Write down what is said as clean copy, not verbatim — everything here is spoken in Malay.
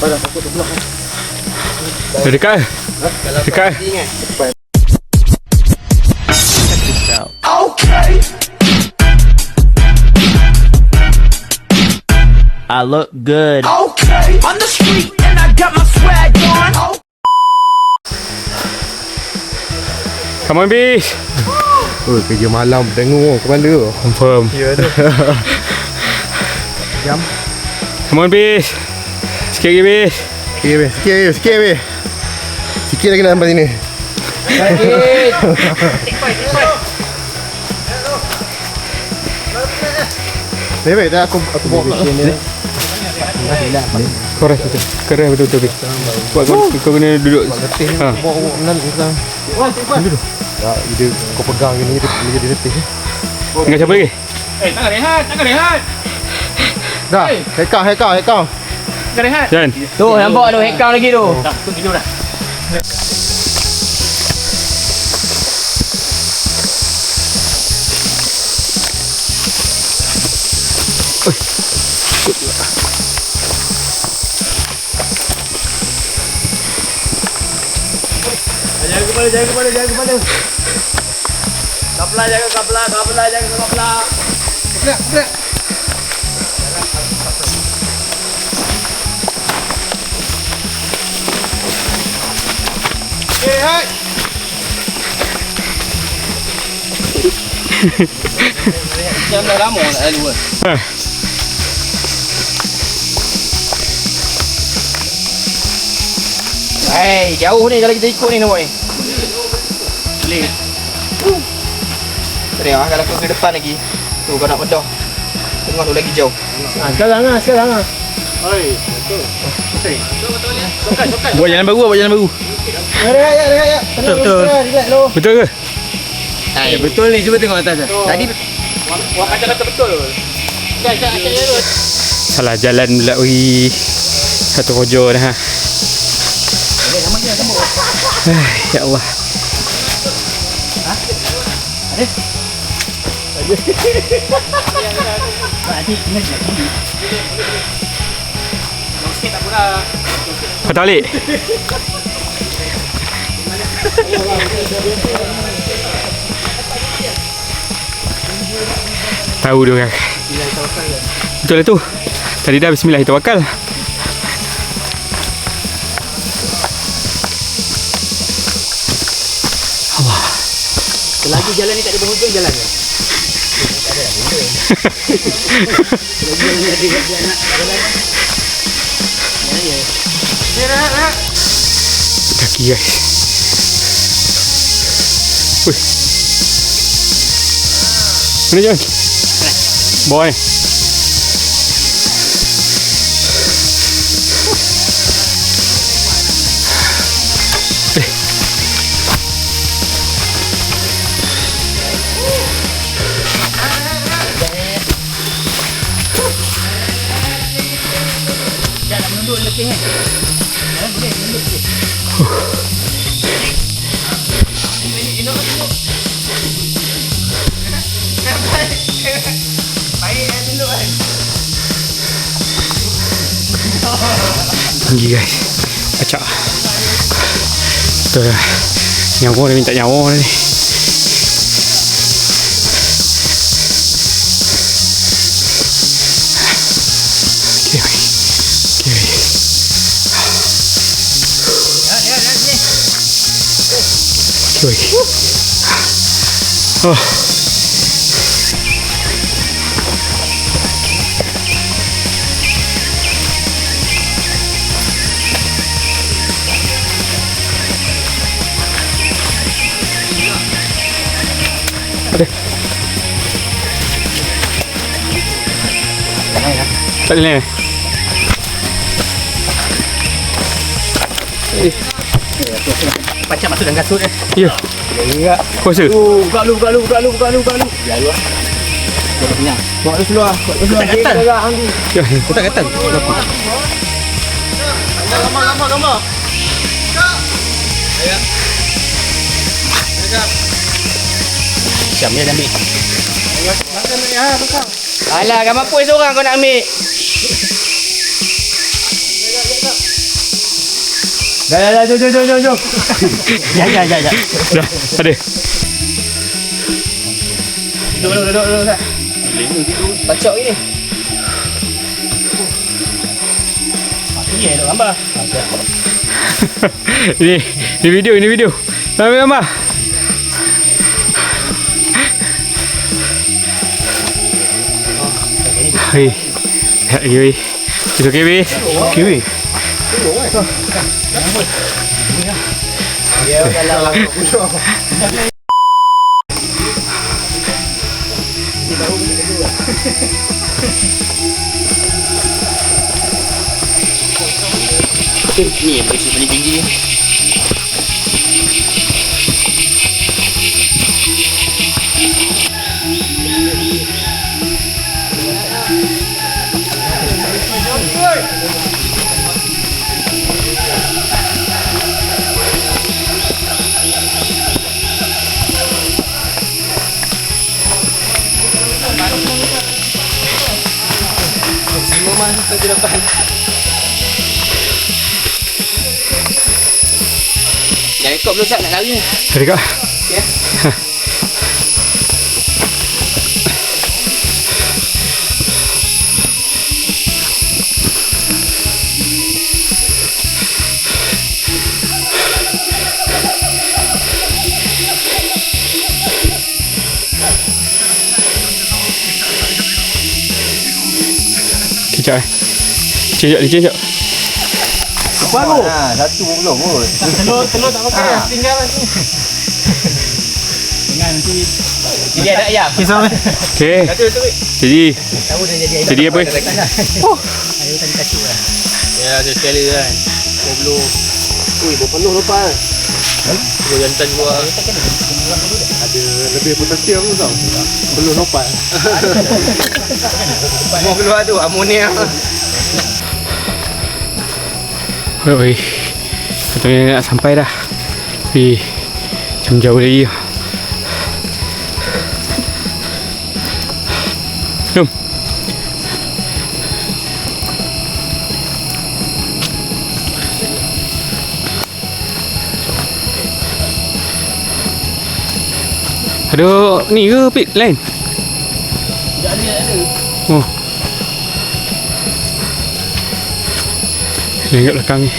Dah dekat. Dekat. Okay. I look good. Okay. On the street and I got my swag on. Come on, bis. Oh, kerja malam tengok kepala tu. Confirm. Ya tu. Jam. Come on, bis. Sikit lagi, bis. Sikit weh. Sikit lagi nak sampai sini. Weh, dah aku bawa pula. Korek betul. Korek betul bis. Buat kau kena duduk. Ha. Bawa nan sekarang. Duduk. Ya, ide kau pegang gini dia jadi letih. Tinggal siapa lagi? Tangan rehat. Dah, hekang. Tangan rehat. Jan. Tu nampak tu hekang lagi tu. Dah, tu tidur dah. Jaga kepala. Kapla jaga kapla. Jam dah lama nak lalu kan. Jauh ni kalau kita ikut ni nampak ni. Boleh. Boleh lah kalau kau ke depan lagi. Tu kau nak pedah. Tengah tu lagi jauh. Sekarang ah. Oi, betul. Buat jalan baru. Rehat. Betul. Betul ke? Betul ni cuba tengok atas. Tadi Wah kata betul. Jap. Salah jalan pula. Ui. Satu kojo dah. Ya Allah. Patah balik. Tahu dia orang. Betul lah tu. Tadi dah bismillahirrahmanirrahim. Selagi jalan ni tak ada penghujung jalan ke? Tak ada benda. Selagi jalan ni ada nak jalan. Ya. Rehat. Kaki guys. Wih. Mana John? Bawah ni. Jangan menunduk letih kan? Boleh menunduk sikit. Tinggi guys. Acak. Betul lah. Nyawa dia minta nyawa ni. Okay. Oh. Ada. Tak boleh. Pacak masuk dalam kasut eh. Ya. Kuasa. Buka lu. Ya lu. Jangan kenyang. Buat lu seluar. Tak gatal. Ya. Tak gatal. Gambar. Siap dia dah ambil. Makan. Alah, gambar apa seorang kau nak ambil? Dah, jom. Ya. Dah, ada. Duduk. Bacok ni. Ini ada gambar. Ini video. Ambil gambar. Hei. Ya, weh. It's okay, weh. Okay, weh. Ya, kalau ni besi paling tinggi ni. Semua masuk ke depan. Dah rekod belum Sat nak lari ni? Ada kak? Ya. Kejap Licin sekejap. Baru. Satu pun belum kot. Telur tak pakai dah, tinggal ni. Jangan nanti jadi ada ayam. Okay. Jadi apa? Ayo tadi kacau lah. Ya, sekali kan. Belum. Ui, berpenuh lupa. Dua jantan gua. Ada lebih potasium tu tau. Belum lopat. Mau keluar tu amonia. Oi. Katanya nak sampai dah. Macam jauh lagi. Jom. Ada ni ke pit lain? Tak ada. Oh. Ni kat belakang ni.